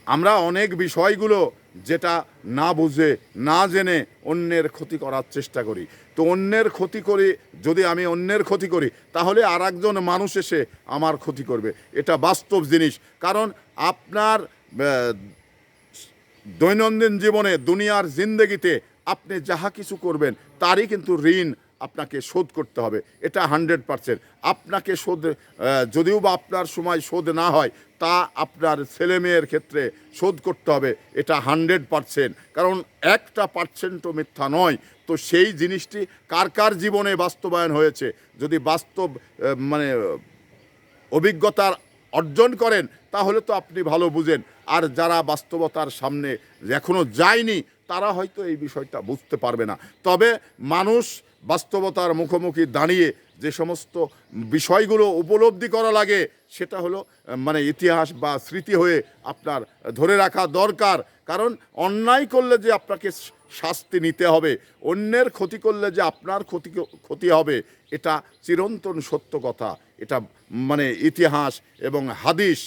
আমরা অনেক বিষয়গুলো যেটা না বুঝে না জেনে অন্যের ক্ষতি করার চেষ্টা করি। তো অন্যের ক্ষতি করে যদি আমি অন্যের ক্ষতি করি তাহলে আর একজন মানুষ এসে আমার ক্ষতি করবে, এটা বাস্তব জিনিস। কারণ আপনার দৈনন্দিন জীবনে দুনিয়ার জিন্দেগিতে আপনি যাহা কিছু করবেন তারই কিন্তু ঋণ আপনাকে শোধ করতে হবে, এটা 100%। আপনাকে শোধ যদিও বা আপনার সময় শোধ না হয়, তা আপনার ছেলে মেয়ের ক্ষেত্রে শোধ করতে হবে, এটা 100%। কারণ 1% মিথ্যা নয়। তো সেই জিনিসটি কার কার জীবনে বাস্তবায়ন হয়েছে, যদি বাস্তব মানে অভিজ্ঞতার অর্জন করেন তাহলে তো আপনি ভালো বুঝেন। আর যারা বাস্তবতার সামনে এখনও যায়নি তারা হয়তো এই বিষয়টা বুঝতে পারবে না। তবে মানুষ বাস্তবতার মুখোমুখি দাঁড়িয়ে যে সমস্ত বিষয়গুলো উপলব্ধি করা লাগে সেটা হলো মানে ইতিহাস বা স্মৃতি হয়ে আপনার ধরে রাখা দরকার। কারণ অন্যায় করলে যে আপনাকে শাস্তি নিতে হবে, অন্যের ক্ষতি করলে যে আপনার ক্ষতি হবে, এটা চিরন্তন সত্য কথা। এটা মানে ইতিহাস এবং হাদিস